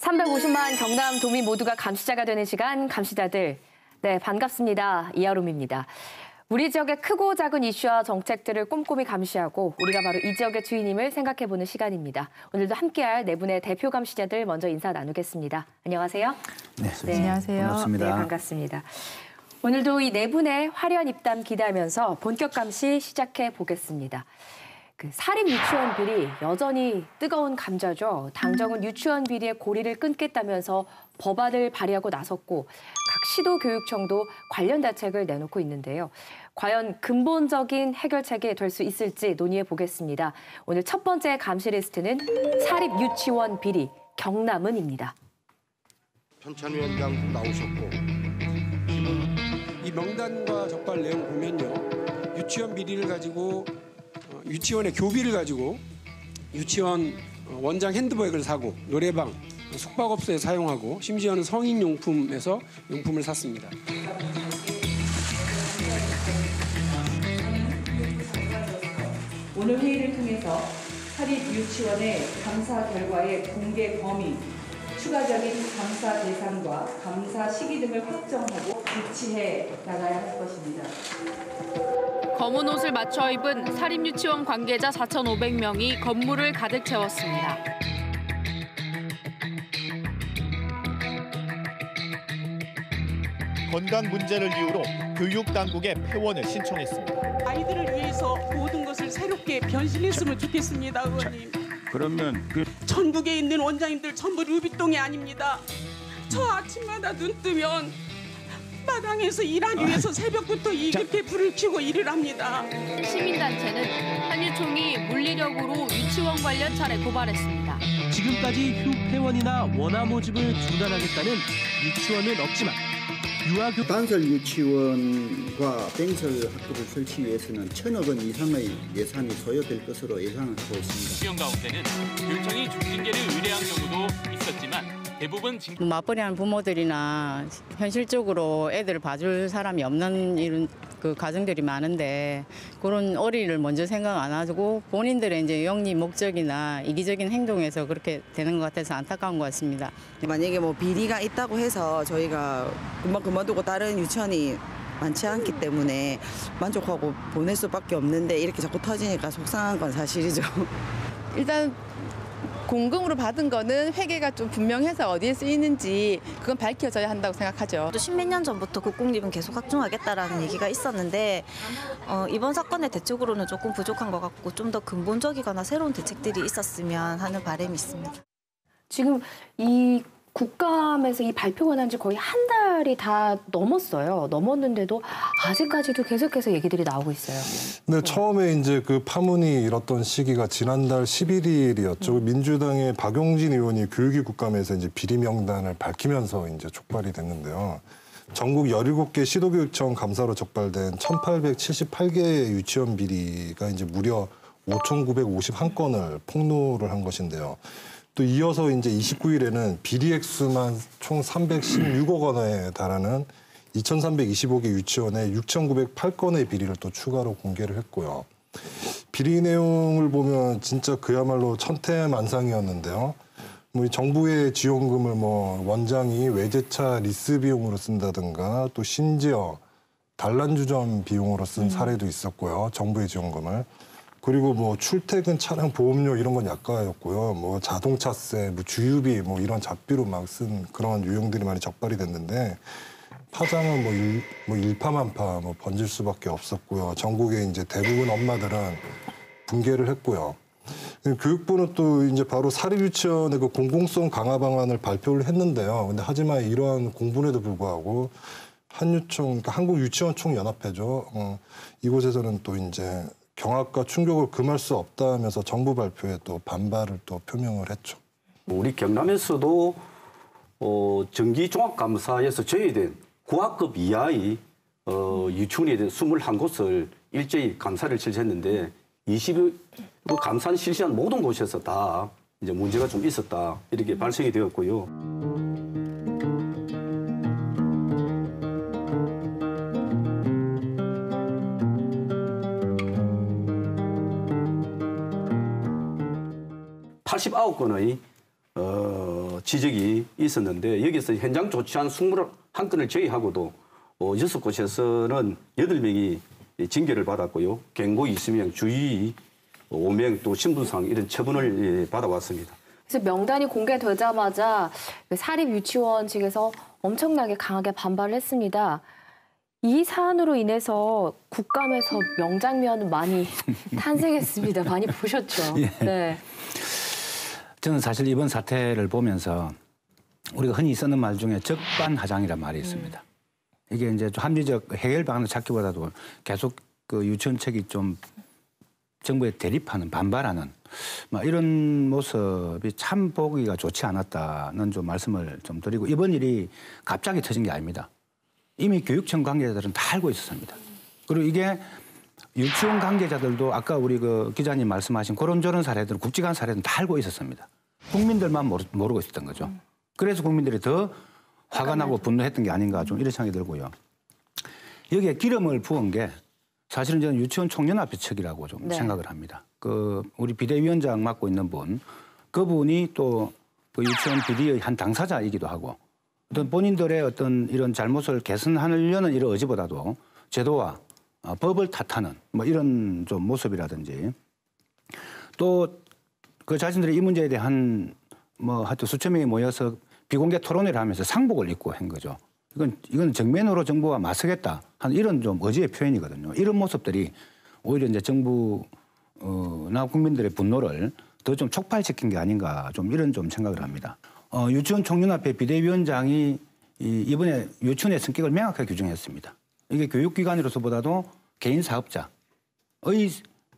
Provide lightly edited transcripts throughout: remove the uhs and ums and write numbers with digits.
350만 경남 도민 모두가 감시자가 되는 시간, 감시자들. 네, 반갑습니다. 이아롬입니다. 우리 지역의 크고 작은 이슈와 정책들을 꼼꼼히 감시하고 우리가 바로 이 지역의 주인임을 생각해보는 시간입니다. 오늘도 함께할 네 분의 대표 감시자들 먼저 인사 나누겠습니다. 안녕하세요. 네, 안녕하세요. 반갑습니다. 네, 반갑습니다. 오늘도 이 네 분의 화려한 입담 기대하면서 본격 감시 시작해 보겠습니다. 사립 유치원 비리 여전히 뜨거운 감자죠. 당정은 유치원 비리의 고리를 끊겠다면서 법안을 발의하고 나섰고 각 시도교육청도 관련 대책을 내놓고 있는데요. 과연 근본적인 해결책이 될 수 있을지 논의해 보겠습니다. 오늘 첫 번째 감시 리스트는 사립 유치원 비리 경남은입니다. 편찬위원장도 나오셨고 이 명단과 적발 내용 보면요. 유치원 비리를 가지고 유치원의 교비를 가지고 유치원 원장 핸드백을 사고 노래방, 숙박업소에 사용하고 심지어는 성인용품에서 용품을 샀습니다. 오늘 회의를 통해서 사립 유치원의 감사 결과의 공개 범위, 추가적인 감사 대상과 감사 시기 등을 확정하고 조치해 나가야 할 것입니다. 검은 옷을 맞춰 입은 사립유치원 관계자 4,500명이 건물을 가득 채웠습니다. 건강 문제를 이유로 교육당국에 폐원을 신청했습니다. 아이들을 위해서 모든 것을 새롭게 변신했으면 좋겠습니다, 의원님. 그러면 전국에 있는 원장님들 전부 루비똥이 아닙니다. 저 아침마다 눈 뜨면 마당에서 일하기 위해서 새벽부터 이렇게 불을 켜고 일을 합니다. 시민단체는 한유총이 물리력으로 유치원 관련 차례 고발했습니다. 지금까지 휴폐원이나 원화 모집을 중단하겠다는 유치원은 없지만 단설 유치원과 뱅설 학급을 설치 위해서는 1,000억 원 이상의 예산이 소요될 것으로 예상을 하고 있습니다. 지원 가운데는 교육청이 중징계를 의뢰한 경우도 있었지만 대부분 맞벌이하는 부모들이나 현실적으로 애들을 봐줄 사람이 없는 이런 가정들이 많은데 그런 어린이를 먼저 생각 안 하고 본인들의 이제 영리 목적이나 이기적인 행동에서 그렇게 되는 것 같아서 안타까운 것 같습니다. 만약에 비리가 있다고 해서 저희가 금방 그만두고 다른 유치원이 많지 않기 때문에 만족하고 보낼 수밖에 없는데 이렇게 자꾸 터지니까 속상한 건 사실이죠. 일단 공금으로 받은 거는 회계가 좀 분명해서 어디에 쓰이는지 그건 밝혀져야 한다고 생각하죠. 또 십몇 년 전부터 국공립은 계속 확충하겠다라는 얘기가 있었는데 이번 사건의 대책으로는 조금 부족한 것 같고 좀 더 근본적이거나 새로운 대책들이 있었으면 하는 바람이 있습니다. 지금 이 국감에서 이 발표가 난 지 거의 한 달이 다 넘었어요. 넘었는데도 아직까지도 계속해서 얘기들이 나오고 있어요. 네, 처음에 이제 그 파문이 일었던 시기가 지난달 11일이었죠. 민주당의 박용진 의원이 교육위 국감에서 이제 비리 명단을 밝히면서 이제 촉발이 됐는데요. 전국 17개 시도교육청 감사로 적발된 1,878개의 유치원 비리가 이제 무려 5,951건을 폭로를 한 것인데요. 또 이어서 이제 29일에는 비리 액수만 총 316억 원에 달하는 2,325개 유치원에 6,908건의 비리를 또 추가로 공개를 했고요. 비리 내용을 보면 진짜 그야말로 천태만상이었는데요. 정부의 지원금을 원장이 외제차 리스 비용으로 쓴다든가 또 심지어 단란주점 비용으로 쓴 사례도 있었고요. 정부의 지원금을. 그리고 출퇴근 차량 보험료 이런 건 약가였고요. 자동차세, 주유비 이런 잡비로 막 쓴 그런 유형들이 많이 적발이 됐는데 파장은 일파만파 번질 수밖에 없었고요. 전국의 이제 대부분 엄마들은 붕괴를 했고요. 교육부는 또 이제 바로 사립유치원의 그 공공성 강화 방안을 발표를 했는데요. 근데 하지만 이러한 공분에도 불구하고 한유총, 그러니까 한국유치원총연합회죠. 이곳에서는 또 이제 경악과 충격을 금할 수 없다면서 정부 발표에 또 반발을 또 표명을 했죠. 우리 경남에서도 정기종합감사에서 저희된 고학급 이하의 유치원에 대한 21곳을 일제히 감사를 실시했는데 20일 감사 실시한 모든 곳에서 다 이제 문제가 좀 있었다 이렇게 발생이 되었고요. (89건의) 지적이 있었는데 여기서 현장 조치한 21건을 제외하고도 6곳에서는 8명이 징계를 받았고요. 경고 20명, 주의 5명, 또 신분상 이런 처분을 받아왔습니다. 그래서 명단이 공개되자마자 사립 유치원 측에서 엄청나게 강하게 반발을 했습니다. 이 사안으로 인해서 국감에서 명장면 많이 탄생했습니다. 많이 보셨죠? 예. 네. 저는 사실 이번 사태를 보면서 우리가 흔히 쓰는 말 중에 적반하장이란 말이 있습니다. 이게 이제 좀 합리적 해결 방안을 찾기보다도 계속 그 유치원 측이 좀 정부에 대립하는, 반발하는 이런 모습이 참 보기가 좋지 않았다는 좀 말씀을 좀 드리고, 이번 일이 갑자기 터진 게 아닙니다. 이미 교육청 관계자들은 다 알고 있었습니다. 그리고 이게 유치원 관계자들도 아까 우리 그 기자님 말씀하신 그런저런 사례들, 굵직한 사례들은 다 알고 있었습니다. 국민들만 모르고 있었던 거죠. 그래서 국민들이 더 화가 나고 분노했던 게 아닌가 좀 이런 생각이 들고요. 여기에 기름을 부은 게 사실은 저는 유치원 총연합회 측이라고 좀 생각을 합니다. 그 우리 비대위원장 맡고 있는 분, 그분이 또 그 유치원 비리의 한 당사자이기도 하고, 어떤 본인들의 어떤 이런 잘못을 개선하려는 이런 의지보다도 제도와 법을 탓하는 이런 좀 모습이라든지, 또 그 자신들이 이 문제에 대한 하여튼 수천 명이 모여서 비공개 토론회를 하면서 상복을 입고 한 거죠. 이건 정면으로 정부와 맞서겠다 하는 이런 좀 의지의 표현이거든요. 이런 모습들이 오히려 이제 정부나 국민들의 분노를 더 좀 촉발시킨 게 아닌가 좀 이런 좀 생각을 합니다. 유치원 총연합회 비대위원장이 이번에 유치원의 성격을 명확하게 규정했습니다. 이게 교육기관으로서보다도 개인 사업자의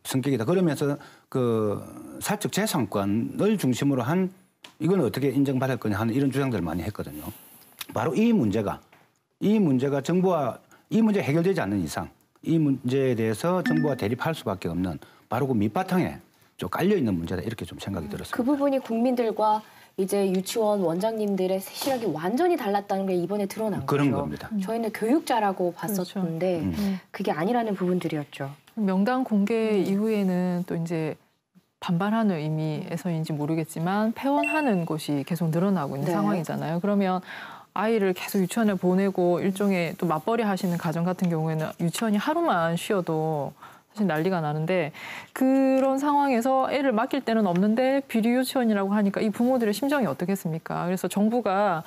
성격이다. 그러면서 그 사적 재산권을 중심으로 한 이건 어떻게 인정받을 거냐 하는 이런 주장들을 많이 했거든요. 바로 이 문제가 정부와 이 문제 해결되지 않는 이상 이 문제에 대해서 정부와 대립할 수밖에 없는 바로 그 밑바탕에 좀 깔려 있는 문제다 이렇게 좀 생각이 들었습니다. 그 부분이 국민들과 이제 유치원 원장님들의 시각이 완전히 달랐다는 게 이번에 드러난 그런 거죠. 겁니다. 저희는 교육자라고 봤었는데 그게 아니라는 부분들이었죠. 명단 공개 이후에는 또 이제 반발하는 의미에서인지 모르겠지만 폐원하는 곳이 계속 늘어나고 있는 상황이잖아요. 그러면 아이를 계속 유치원에 보내고 일종의 또 맞벌이 하시는 가정 같은 경우에는 유치원이 하루만 쉬어도 사실 난리가 나는데, 그런 상황에서 애를 맡길 데는 없는데 비리 유치원이라고 하니까 이 부모들의 심정이 어떻겠습니까? 그래서 정부가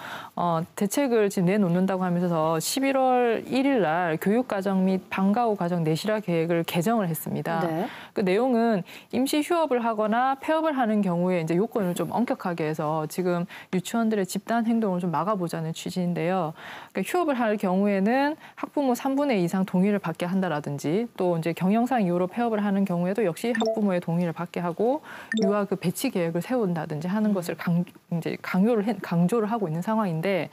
대책을 지금 내놓는다고 하면서 11월 1일 날 교육가정 및 방과 후 가정 내실화 계획을 개정을 했습니다. 네. 그 내용은 임시 휴업을 하거나 폐업을 하는 경우에 이제 요건을 좀 엄격하게 해서 지금 유치원들의 집단 행동을 좀 막아보자는 취지인데요. 그러니까 휴업을 할 경우에는 학부모 3분의 2 이상 동의를 받게 한다라든지, 또 이제 경영상 이유로 폐업을 하는 경우에도 역시 학부모의 동의를 받게 하고 유아 그 배치 계획을 세운다든지 하는 것을 강조를 하고 있는 상황인데,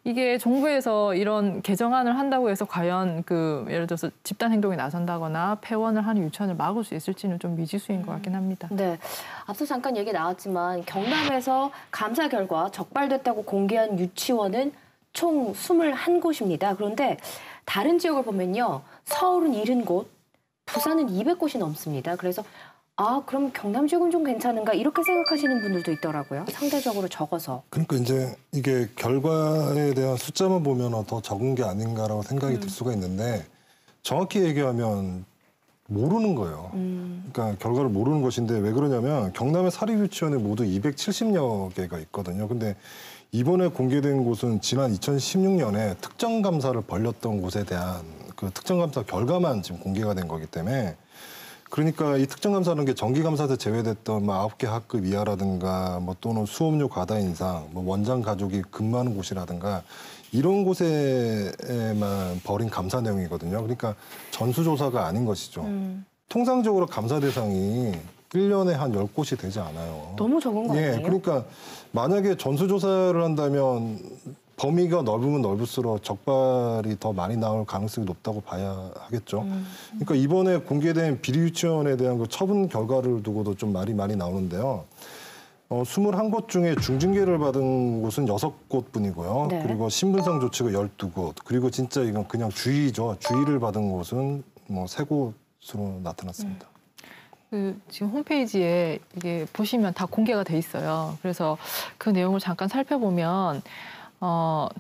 이게 정부에서 이런 개정안을 한다고 해서 과연 그 예를 들어서 집단 행동에 나선다거나 폐원을 하는 유치원을 막을 수 있을지는 좀 미지수인 것 같긴 합니다. 네, 앞서 잠깐 얘기 나왔지만 경남에서 감사 결과 적발됐다고 공개한 유치원은 총 21곳입니다. 그런데 다른 지역을 보면요, 서울은 70곳, 부산은 200곳이 넘습니다. 그래서 그럼 경남 지역은 좀 괜찮은가 이렇게 생각하시는 분들도 있더라고요. 상대적으로 적어서. 그러니까 이제 이게 결과에 대한 숫자만 보면 더 적은 게 아닌가라고 생각이 들 수가 있는데, 정확히 얘기하면 모르는 거예요. 그러니까 결과를 모르는 것인데, 왜 그러냐면 경남의 사립유치원에 모두 270여 개가 있거든요. 근데 이번에 공개된 곳은 지난 2016년에 특정 감사를 벌였던 곳에 대한 그 특정 감사 결과만 지금 공개가 된 거기 때문에, 그러니까 이 특정 감사라는 게 정기 감사에서 제외됐던 9개 학급 이하라든가 또는 수업료 과다 인상, 원장 가족이 근무하는 곳이라든가 이런 곳에만 벌인 감사 내용이거든요. 그러니까 전수조사가 아닌 것이죠. 통상적으로 감사 대상이 1년에 한 10곳이 되지 않아요. 너무 적은 거 아니에요? 그러니까 만약에 전수조사를 한다면 범위가 넓으면 넓을수록 적발이 더 많이 나올 가능성이 높다고 봐야 하겠죠. 그러니까 이번에 공개된 비리 유치원에 대한 그 처분 결과를 두고도 좀 말이 많이 나오는데요. 21곳 중에 중징계를 받은 곳은 6곳 뿐이고요. 네. 그리고 신분상 조치가 12곳. 그리고 진짜 이건 그냥 주의죠. 주의를 받은 곳은 3곳으로 나타났습니다. 지금 홈페이지에 이게 보시면 다 공개가 돼 있어요. 그래서 그 내용을 잠깐 살펴보면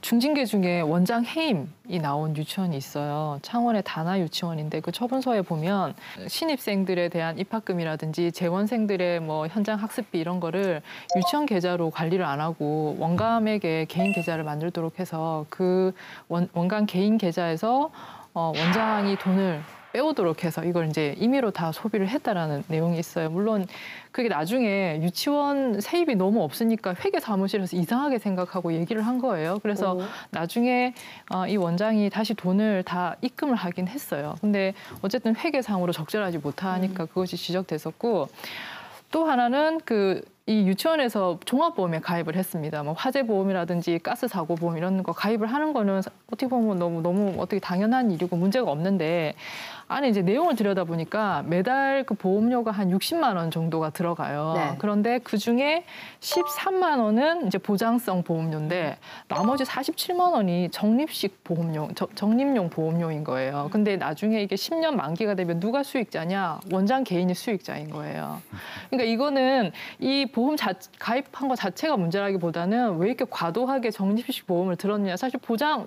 중징계 중에 원장 해임이 나온 유치원이 있어요. 창원의 다나 유치원인데 그 처분서에 보면 신입생들에 대한 입학금이라든지 재원생들의 뭐 현장 학습비 이런 거를 유치원 계좌로 관리를 안 하고 원감에게 개인 계좌를 만들도록 해서 그 원감 개인 계좌에서 원장이 돈을 빼오도록 해서 이걸 이제 임의로 다 소비를 했다라는 내용이 있어요. 물론 그게 나중에 유치원 세입이 너무 없으니까 회계 사무실에서 이상하게 생각하고 얘기를 한 거예요. 그래서 나중에 이 원장이 다시 돈을 다 입금을 하긴 했어요. 근데 어쨌든 회계상으로 적절하지 못하니까 그것이 지적됐었고, 또 하나는 이 유치원에서 종합보험에 가입을 했습니다. 뭐 화재보험이라든지 가스사고보험 이런 거 가입을 하는 거는 어떻게 보면 너무 어떻게 당연한 일이고 문제가 없는데, 안에 이제 내용을 들여다보니까 매달 그 보험료가 한 60만 원 정도가 들어가요. 네. 그런데 그 중에 13만 원은 이제 보장성 보험료인데 나머지 47만 원이 적립용 보험료인 거예요. 근데 나중에 이게 10년 만기가 되면 누가 수익자냐? 원장 개인이 수익자인 거예요. 그러니까 이거는 이 보험 가입한 것 자체가 문제라기보다는 왜 이렇게 과도하게 적립식 보험을 들었냐? 사실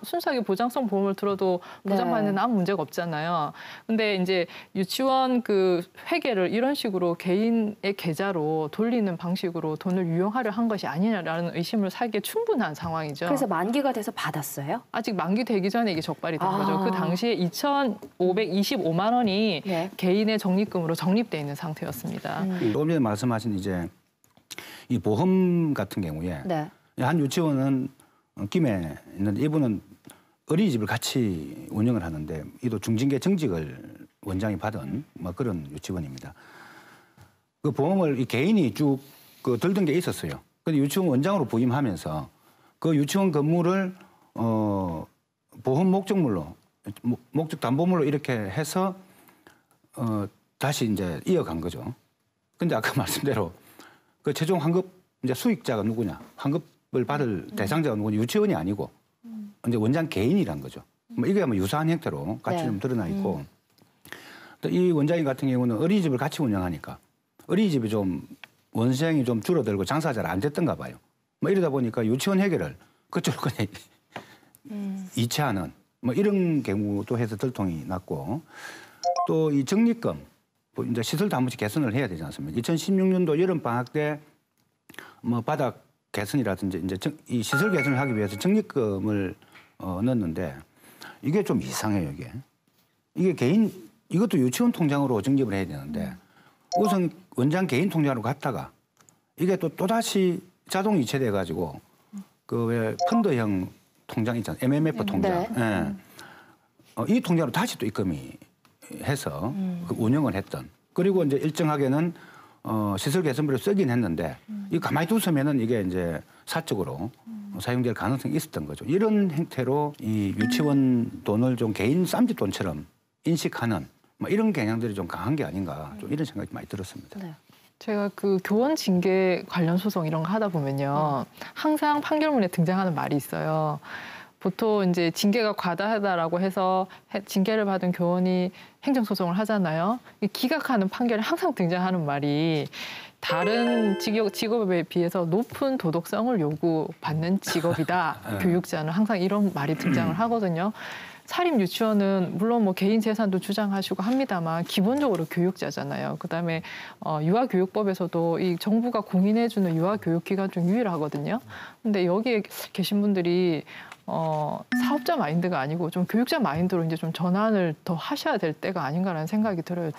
순수하게 보장성 보험을 들어도 보장받는 데는 아무 문제가 없잖아요. 근데 이제 유치원 그 회계를 이런 식으로 개인의 계좌로 돌리는 방식으로 돈을 유용하려 한 것이 아니냐라는 의심을 사기에 충분한 상황이죠. 그래서 만기가 돼서 받았어요? 아직 만기되기 전에 이게 적발이 된 거죠. 그 당시에 2,525만 원이 개인의 적립금으로 적립돼 있는 상태였습니다. 조금 전에 말씀하신 이제 이 보험 같은 경우에 한 유치원은 김해 있는데 이분은 어린이집을 같이 운영을 하는데 이도 중징계 정직을 원장이 받은 뭐 그런 유치원입니다. 그 보험을 이 개인이 쭉 들던 게 있었어요. 근데 유치원 원장으로 부임하면서 그 유치원 건물을 보험 목적 담보물로 이렇게 해서 다시 이제 이어간 거죠. 근데 아까 말씀대로 그 최종 환급 이제 수익자가 누구냐, 환급을 받을 대상자가 누구냐, 유치원이 아니고 이제 원장 개인이란 거죠. 뭐 이게 뭐 유사한 형태로 같이 좀 드러나 있고, 또 이 원장님 같은 경우는 어린이집을 같이 운영하니까 어린이집이 좀 원생이 좀 줄어들고 장사가 잘 안 됐던가 봐요. 뭐 이러다 보니까 유치원 회계를 그쪽으로 그냥 이체하는 뭐 이런 경우도 해서 들통이 났고, 또 이 적립금 이제 시설도 한 번씩 개선을 해야 되지 않습니까? 2016년도 여름 방학 때 뭐 바닥 개선이라든지 이제 이 시설 개선을 하기 위해서 적립금을 넣었는데 이게 좀 이상해요. 이게 이것도 유치원 통장으로 적립을 해야 되는데 우선 원장 개인 통장으로 갔다가 이게 또다시 자동 이체돼 가지고 그 왜 펀드형 통장 있잖아요. MMF 통장. 이 통장으로 다시 또 입금이 해서 운영을 했던. 그리고 이제 일정하게는 시설 개선비를 쓰긴 했는데 이 가만히 두서면은 이게 이제 사적으로 사용될 가능성이 있었던 거죠. 이런 형태로 이 유치원 돈을 좀 개인 쌈짓돈처럼 인식하는 뭐 이런 경향들이 좀 강한 게 아닌가, 좀 이런 생각이 많이 들었습니다. 네. 제가 그 교원 징계 관련 소송 이런 거 하다 보면요, 항상 판결문에 등장하는 말이 있어요. 보통 이제 징계가 과다하다라고 해서 징계를 받은 교원이 행정소송을 하잖아요. 기각하는 판결에 항상 등장하는 말이 다른 직업에 비해서 높은 도덕성을 요구받는 직업이다. 교육자는 항상 이런 말이 등장을 하거든요. 사립 유치원은 물론 뭐 개인 재산도 주장하시고 합니다만 기본적으로 교육자잖아요. 그다음에 유아교육법에서도 이 정부가 공인해주는 유아교육기관 중 유일하거든요. 근데 여기에 계신 분들이 사업자 마인드가 아니고 좀 교육자 마인드로 이제 좀 전환을 더 하셔야 될 때가 아닌가라는 생각이 들어요.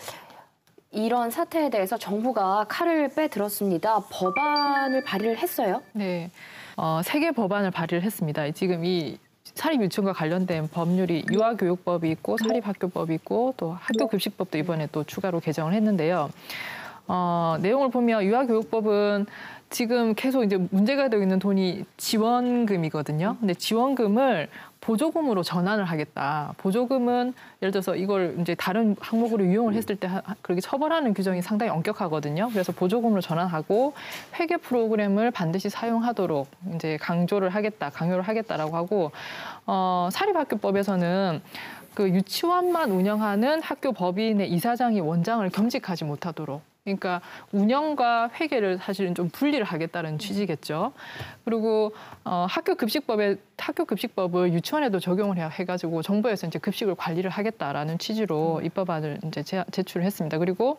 이런 사태에 대해서 정부가 칼을 빼들었습니다. 법안을 발의를 했어요? 네, 3개 법안을 발의를 했습니다. 지금 이 사립 유치원과 관련된 법률이 유아교육법이 있고 사립학교법이 있고 또 학교급식법도 이번에 또 추가로 개정을 했는데요. 내용을 보면 유아교육법은 지금 계속 이제 문제가 되고 있는 돈이 지원금이거든요. 근데 지원금을 보조금으로 전환을 하겠다. 보조금은 예를 들어서 이걸 이제 다른 항목으로 이용을 했을 때 그렇게 처벌하는 규정이 상당히 엄격하거든요. 그래서 보조금으로 전환하고 회계 프로그램을 반드시 사용하도록 이제 강요를 하겠다라고 하고, 사립학교법에서는 그 유치원만 운영하는 학교 법인의 이사장이 원장을 겸직하지 못하도록 그러니까 운영과 회계를 사실은 좀 분리를 하겠다는 취지겠죠. 그리고 학교 급식법을 유치원에도 적용을 해가지고 정부에서 이제 급식을 관리를 하겠다라는 취지로 입법안을 이제 제출을 했습니다. 그리고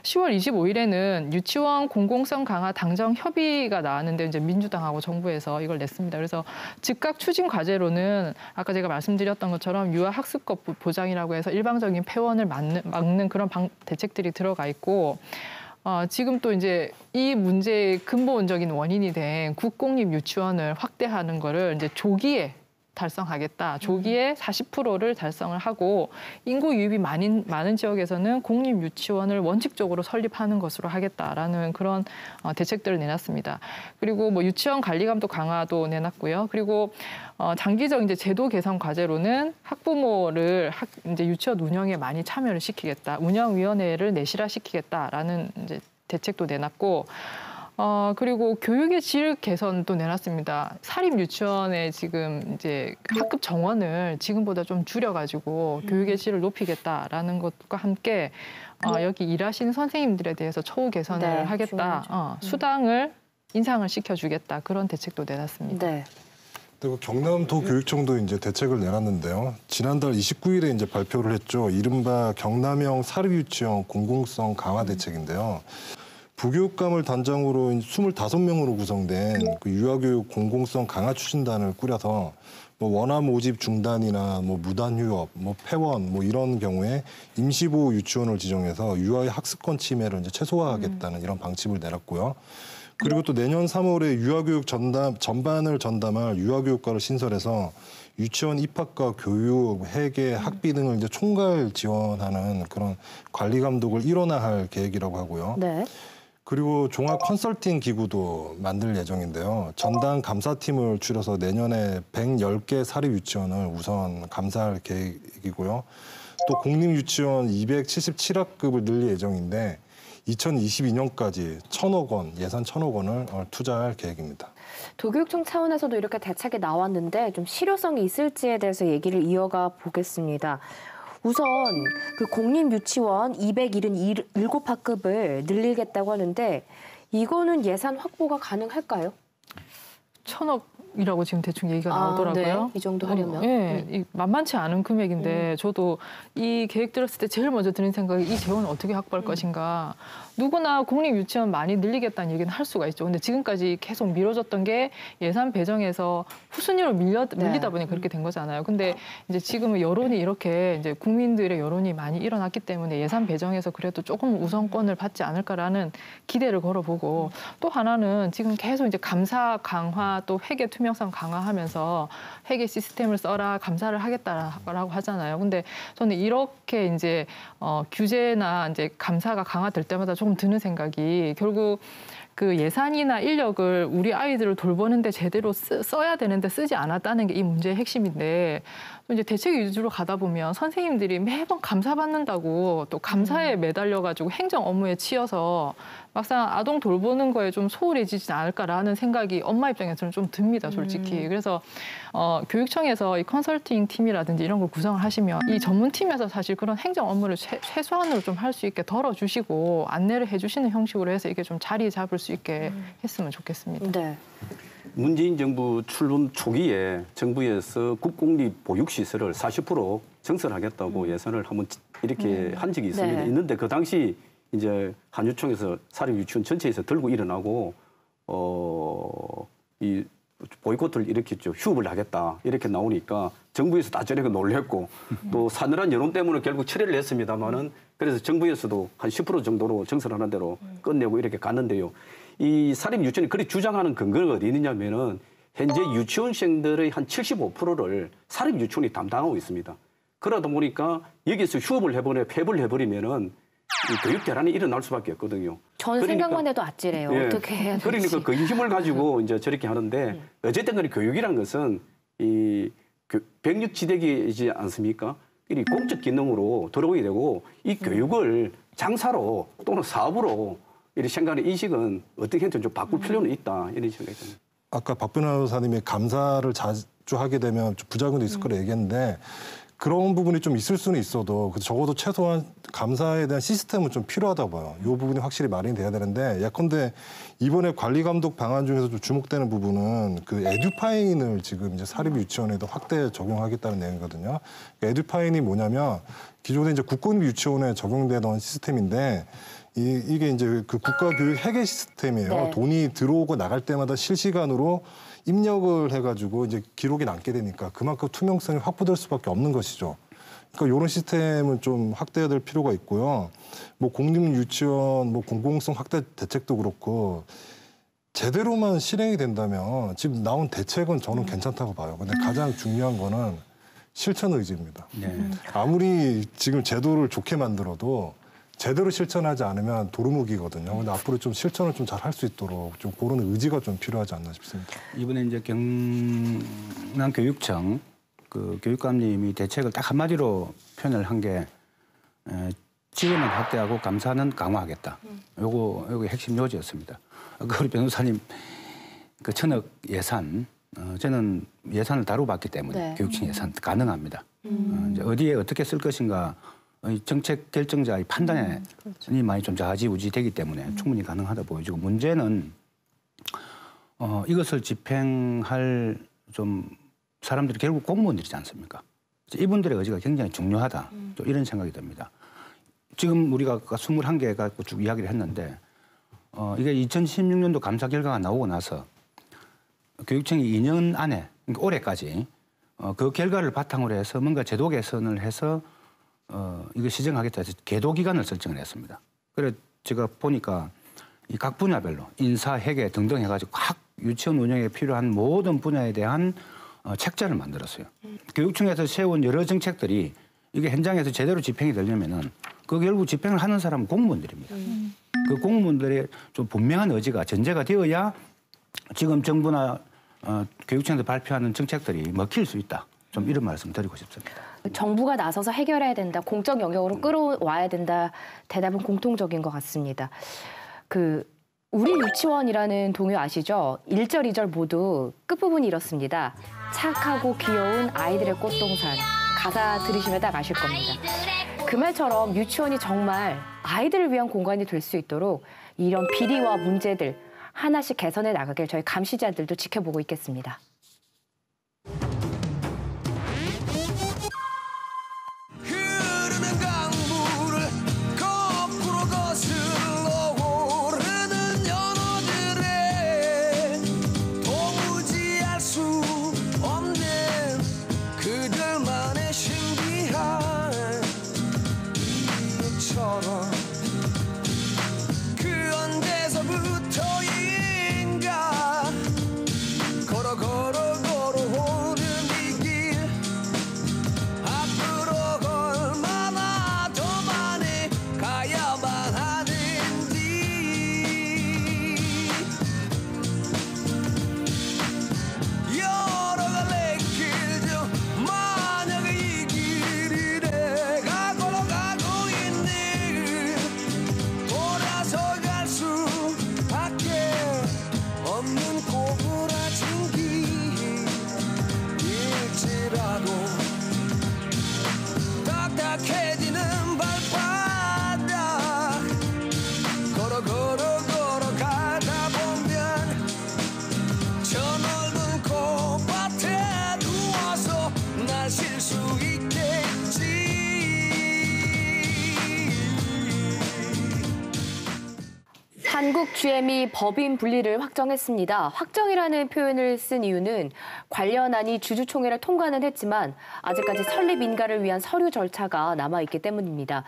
10월 25일에는 유치원 공공성 강화 당정 협의가 나왔는데 이제 민주당하고 정부에서 이걸 냈습니다. 그래서 즉각 추진 과제로는 아까 제가 말씀드렸던 것처럼 유아 학습법 보장이라고 해서 일방적인 폐원을 막는 그런 대책들이 들어가 있고. 지금 또 이제 이 문제의 근본적인 원인이 된 국공립 유치원을 확대하는 거를 이제 조기에 달성하겠다. 조기에 40%를 달성을 하고 인구 유입이 많은 지역에서는 공립 유치원을 원칙적으로 설립하는 것으로 하겠다라는 그런 대책들을 내놨습니다. 그리고 뭐 유치원 관리 감독 강화도 내놨고요. 그리고 장기적 이제 제도 개선 과제로는 학부모를 이제 유치원 운영에 많이 참여를 시키겠다. 운영위원회를 내실화시키겠다라는 이제 대책도 내놨고. 그리고 교육의 질 개선도 내놨습니다. 사립 유치원의 지금 이제 학급 정원을 지금보다 좀 줄여가지고 교육의 질을 높이겠다라는 것과 함께 여기 일하시는 선생님들에 대해서 처우 개선을 하겠다. 수당을 인상을 시켜주겠다. 그런 대책도 내놨습니다. 네. 그리고 경남도 교육청도 이제 대책을 내놨는데요. 지난달 29일에 이제 발표를 했죠. 이른바 경남형 사립유치원 공공성 강화 대책인데요. 부교육감을 단장으로 25명으로 구성된 그 유아교육 공공성 강화 추진단을 꾸려서 뭐 원화 모집 중단이나 뭐 무단 휴업, 뭐 폐원 뭐 이런 경우에 임시보호 유치원을 지정해서 유아의 학습권 침해를 이제 최소화하겠다는 이런 방침을 내놨고요. 그리고 또 내년 3월에 유아교육 전반을 전담할 유아교육과를 신설해서 유치원 입학과 교육, 회계, 학비 등을 이제 총괄 지원하는 그런 관리 감독을 일원화할 계획이라고 하고요. 네. 그리고 종합 컨설팅 기구도 만들 예정인데요. 전담 감사팀을 추려서 내년에 110개 사립 유치원을 우선 감사할 계획이고요. 또 공립 유치원 277학급을 늘릴 예정인데 2022년까지 1,000억 원, 예산 1,000억 원을 투자할 계획입니다. 도교육청 차원에서도 이렇게 대책이 나왔는데 좀 실효성이 있을지에 대해서 얘기를 이어가 보겠습니다. 우선 그 공립 유치원 277학급을 늘리겠다고 하는데 이거는 예산 확보가 가능할까요? 1,000억이라고 지금 대충 얘기가 나오더라고요. 네. 이 정도 하려면. 네, 만만치 않은 금액인데 저도 이 계획 들었을 때 제일 먼저 드는 생각이 이 재원을 어떻게 확보할 것인가. 누구나 공립 유치원 많이 늘리겠다는 얘기는 할 수가 있죠. 근데 지금까지 계속 미뤄졌던 게 예산 배정에서 후순위로 밀리다 보니 그렇게 된 거잖아요. 근데 이제 지금은 여론이 이렇게 이제 국민들의 여론이 많이 일어났기 때문에 예산 배정에서 그래도 조금 우선권을 받지 않을까라는 기대를 걸어보고 또 하나는 지금 계속 이제 감사 강화 또 회계 투명성 강화하면서 회계 시스템을 써라 감사를 하겠다라고 하잖아요. 근데 저는 이렇게 이제 규제나 이제 감사가 강화될 때마다 조금 드는 생각이 결국 그 예산이나 인력을 우리 아이들을 돌보는데 제대로 써야 되는데 쓰지 않았다는 게 이 문제의 핵심인데 이제 대책 위주로 가다 보면 선생님들이 매번 감사받는다고 또 감사에 매달려가지고 행정 업무에 치여서 막상 아동 돌보는 거에 좀 소홀해지지 않을까라는 생각이 엄마 입장에서는 좀 듭니다, 솔직히. 그래서 교육청에서 이 컨설팅 팀이라든지 이런 걸 구성을 하시면 이 전문팀에서 사실 그런 행정 업무를 최소한으로 좀 할 수 있게 덜어주시고 안내를 해주시는 형식으로 해서 이게 좀 자리 잡을 수 있게 했으면 좋겠습니다. 네. 문재인 정부 출범 초기에 정부에서 국공립 보육시설을 40% 증설하겠다고 예산을 한번 이렇게 한 적이 있습니다. 네. 있는데 그 당시 이제 한유총에서 사립 유치원 전체에서 들고 일어나고 이 보이콧을 일으켰죠. 휴업을 하겠다 이렇게 나오니까 정부에서 다 저렇게 놀랬고 또 사늘한 여론 때문에 결국 철회를 했습니다마는 그래서 정부에서도 한 10% 정도로 증설하는 대로 끝내고 이렇게 갔는데요. 이 사립 유치원이 그렇게 주장하는 근거가 어디 있느냐면은 현재 유치원생들의 한 75%를 사립 유치원이 담당하고 있습니다. 그러다 보니까 여기서 휴업을 해버려 폐업을 해버리면은 이 교육 대란이 일어날 수밖에 없거든요. 전 생각만 해도 아찔해요. 예, 어떻게 해야 될지. 그러니까 그 힘을 가지고 이제 저렇게 하는데 어쨌든 간에 교육이란 것은 이 백육지대기이지 않습니까? 이 공적 기능으로 들어오게 되고 이 교육을 장사로 또는 사업으로 이렇게 생각하는 인식은 어떻게든 좀 바꿀 필요는 있다 이런 생각이 듭니다. 아까 박 변호사님이 감사를 자주 하게 되면 부작용도 있을 거라 얘기했는데 그런 부분이 좀 있을 수는 있어도 적어도 최소한 감사에 대한 시스템은 좀 필요하다 봐요. 이 부분이 확실히 마련이 돼야 되는데 예컨대 이번에 관리 감독 방안 중에서 좀 주목되는 부분은 그 에듀파인을 지금 이제 사립 유치원에도 확대 적용하겠다는 내용이거든요. 에듀파인이 뭐냐면 기존에 이제 국공립 유치원에 적용되던 시스템인데 이게 이제 그 국가교육 회계 시스템이에요. 네. 돈이 들어오고 나갈 때마다 실시간으로 입력을 해가지고 이제 기록이 남게 되니까 그만큼 투명성이 확보될 수밖에 없는 것이죠. 그러니까 이런 시스템은 좀 확대해야 될 필요가 있고요. 뭐 공립 유치원 뭐 공공성 확대 대책도 그렇고 제대로만 실행이 된다면 지금 나온 대책은 저는 괜찮다고 봐요. 근데 가장 중요한 거는 실천 의지입니다. 아무리 지금 제도를 좋게 만들어도 제대로 실천하지 않으면 도루묵이거든요. 근데 앞으로 좀 실천을 좀 잘 할 수 있도록 좀 그런 의지가 좀 필요하지 않나 싶습니다. 이번에 이제 경남교육청 그 교육감님이 대책을 딱 한마디로 표현을 한 게 지원은 확대하고 감사는 강화하겠다. 요거 핵심 요지였습니다. 우리 변호사님 그 천억 예산 저는 예산을 다루봤기 때문에 네. 교육청 예산 가능합니다. 이제 어디에 어떻게 쓸 것인가. 정책 결정자의 판단에 많이 좀 좌지우지되기 때문에 충분히 가능하다 보여지고 문제는 이것을 집행할 좀 사람들이 결국 공무원들이지 않습니까? 이분들의 의지가 굉장히 중요하다. 좀 이런 생각이 듭니다. 지금 우리가 21개 갖고 쭉 이야기를 했는데 이게 2016년도 감사 결과가 나오고 나서 교육청이 2년 안에 그러니까 올해까지 그 결과를 바탕으로 해서 뭔가 제도 개선을 해서 이거 시정하겠다 해서 계도 기간을 설정을 했습니다. 그래 제가 보니까 이 각 분야별로 인사, 회계 등등 해가지고 각 유치원 운영에 필요한 모든 분야에 대한 책자를 만들었어요. 교육청에서 세운 여러 정책들이 이게 현장에서 제대로 집행이 되려면은 그 결국 집행을 하는 사람은 공무원들입니다. 그 공무원들의 좀 분명한 의지가 전제가 되어야 지금 정부나 교육청에서 발표하는 정책들이 먹힐 수 있다. 좀 이런 말씀 드리고 싶습니다. 정부가 나서서 해결해야 된다. 공적 영역으로 끌어와야 된다. 대답은 공통적인 것 같습니다. 우리 유치원이라는 동요 아시죠? 1절, 2절 모두 끝부분이 이렇습니다. 착하고 귀여운 아이들의 꽃동산. 가사 들으시면 딱 아실 겁니다. 그 말처럼 유치원이 정말 아이들을 위한 공간이 될 수 있도록 이런 비리와 문제들 하나씩 개선해 나가길 저희 감시자들도 지켜보고 있겠습니다. 한국GM이 법인 분리를 확정했습니다. 확정이라는 표현을 쓴 이유는 관련안이 주주총회를 통과는 했지만 아직까지 설립 인가를 위한 서류 절차가 남아있기 때문입니다.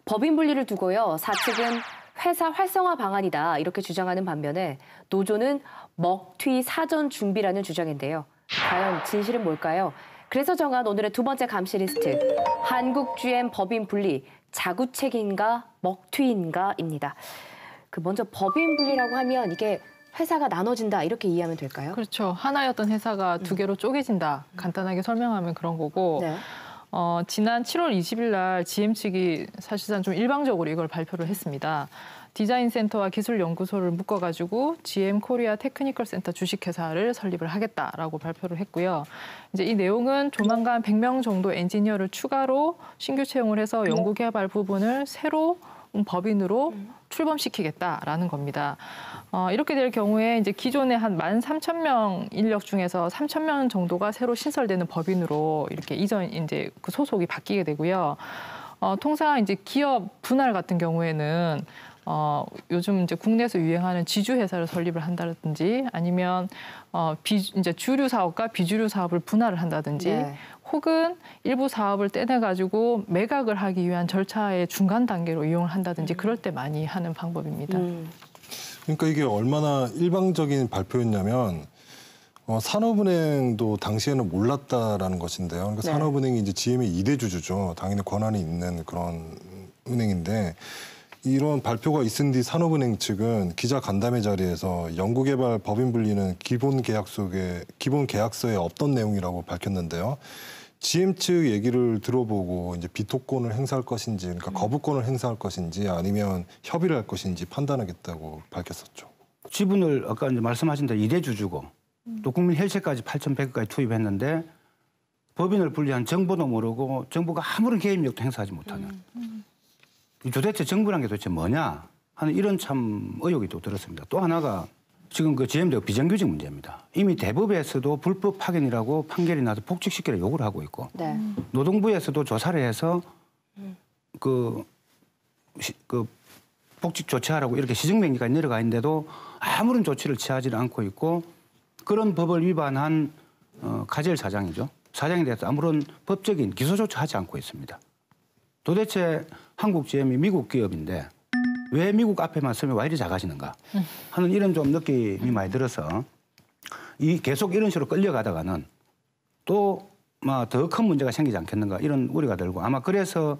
법인 분리를 두고요. 사측은 회사 활성화 방안이다 이렇게 주장하는 반면에 노조는 먹튀 사전 준비라는 주장인데요. 과연 진실은 뭘까요? 그래서 정한 오늘의 두 번째 감시 리스트. 한국GM 법인 분리, 자구책인가 먹튀인가입니다. 먼저 법인 분리라고 하면 이게 회사가 나눠진다 이렇게 이해하면 될까요? 그렇죠. 하나였던 회사가 두 개로 쪼개진다. 간단하게 설명하면 그런 거고. 네. 지난 7월 20일 날 GM 측이 사실상 좀 일방적으로 이걸 발표를 했습니다. 디자인센터와 기술연구소를 묶어가지고 GM 코리아 테크니컬 센터 주식회사를 설립을 하겠다라고 발표를 했고요. 이제 이 내용은 조만간 100명 정도 엔지니어를 추가로 신규 채용을 해서 연구개발 부분을 새로 법인으로 출범시키겠다라는 겁니다. 이렇게 될 경우에 이제 기존에 한 13,000명 인력 중에서 3,000명 정도가 새로 신설되는 법인으로 이렇게 이제 그 소속이 바뀌게 되고요. 통상 이제 기업 분할 같은 경우에는 요즘 이제 국내에서 유행하는 지주 회사를 설립을 한다든지 아니면 이제 주류 사업과 비주류 사업을 분할을 한다든지 네. 혹은 일부 사업을 떼내가지고 매각을 하기 위한 절차의 중간 단계로 이용을 한다든지 그럴 때 많이 하는 방법입니다. 그러니까 이게 얼마나 일방적인 발표였냐면 산업은행도 당시에는 몰랐다라는 것인데요. 그러니까 네. 산업은행이 이제 GM의 2대 주주죠. 당연히 권한이 있는 그런 은행인데 이런 발표가 있은 뒤 산업은행 측은 기자 간담회 자리에서 연구개발 법인 분리는 기본 계약서에 없던 내용이라고 밝혔는데요. GM 측 얘기를 들어보고 이제 비토권을 행사할 것인지, 그러니까 거부권을 행사할 것인지 아니면 협의를 할 것인지 판단하겠다고 밝혔었죠. 지분을 아까 이제 말씀하신 대로 2대 주주고 또 국민 헬스까지 8,100억까지 투입했는데 법인을 분리한 정보도 모르고 정부가 아무런 개입력도 행사하지 못하는 도대체 정부란 게 도대체 뭐냐 하는 이런 참 의혹이 또 들었습니다. 또 하나가 지금 그 GM도 비정규직 문제입니다. 이미 대법에서도 불법 파견이라고 판결이 나서 복직시키라 요구를 하고 있고 네. 노동부에서도 조사를 해서 그 복직 조치하라고 이렇게 시정명령까지 내려가 있는데도 아무런 조치를 취하지 않고 있고 그런 법을 위반한 카젤 사장이죠. 사장에 대해서 아무런 법적인 기소 조치하지 않고 있습니다. 도대체 한국 GM이 미국 기업인데 왜 미국 앞에만 서면 와 이리 작아지는가 하는 이런 좀 느낌이 많이 들어서 계속 이런 식으로 끌려가다가는 또 더 큰 문제가 생기지 않겠는가 이런 우려가 들고 아마 그래서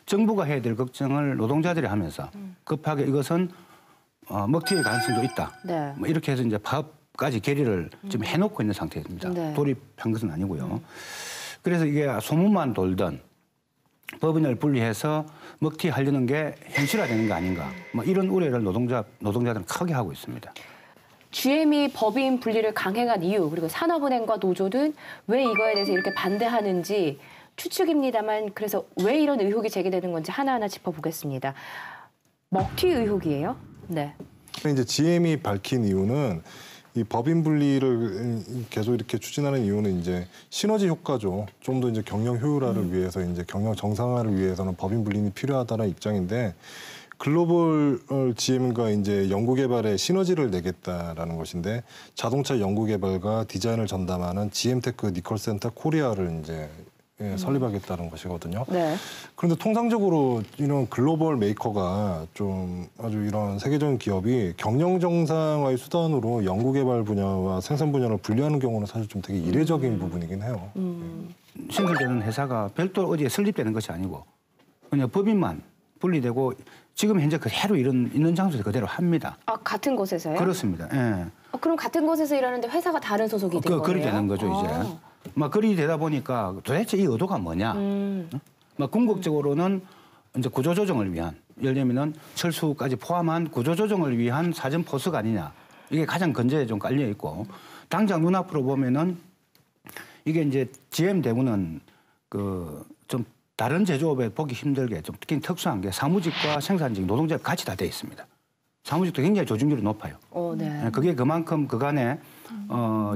정부가 해야 될 걱정을 노동자들이 하면서 급하게 이것은 먹튀의 가능성도 있다. 네. 뭐 이렇게 해서 이제 파업까지 결의를 지금 해놓고 있는 상태입니다. 네. 돌입한 것은 아니고요. 그래서 이게 소문만 돌던 법인을 분리해서 먹튀하려는 게 현실화되는 거 아닌가. 뭐 이런 우려를 노동자들은 크게 하고 있습니다. GM이 법인 분리를 강행한 이유 그리고 산업은행과 노조는 왜 이거에 대해서 이렇게 반대하는지 추측입니다만 그래서 왜 이런 의혹이 제기되는 건지 하나하나 짚어보겠습니다. 먹튀 의혹이에요? 네. 이제 GM이 밝힌 이유는 이 법인 분리를 계속 이렇게 추진하는 이유는 이제 시너지 효과죠. 좀 더 이제 경영 효율화를 위해서 이제 경영 정상화를 위해서는 법인 분리는 필요하다는 입장인데 글로벌 GM과 이제 연구개발에 시너지를 내겠다라는 것인데 자동차 연구개발과 디자인을 전담하는 GM테크 니컬센터 코리아를 이제 설립하겠다는 것이거든요. 네. 그런데 통상적으로 이런 글로벌 메이커가 좀 아주 이런 세계적인 기업이 경영 정상화의 수단으로 연구개발 분야와 생산 분야를 분리하는 경우는 사실 좀 되게 이례적인 부분이긴 해요. 신설되는 회사가 별도 어디에 설립되는 것이 아니고 그냥 법인만 분리되고 지금 현재 그대로 있는 장소에서 그대로 합니다. 아, 같은 곳에서요? 그렇습니다. 예. 그럼 같은 곳에서 일하는데 회사가 다른 소속이 된 거예요? 그렇게 되는 거죠, 이제. 막 그리 되다 보니까 도대체 이 의도가 뭐냐. 막 궁극적으로는 이제 구조조정을 위한, 예를 들면은 철수까지 포함한 구조조정을 위한 사전 포스가 아니냐. 이게 가장 근저에 좀 깔려 있고 당장 눈앞으로 보면은 이게 이제 GM 대부는 좀 다른 제조업에 보기 힘들게 좀 특히 특수한 게 사무직과 생산직, 노동자가 같이 다 돼 있습니다. 사무직도 굉장히 조직률이 높아요. 네. 그게 그만큼 그간에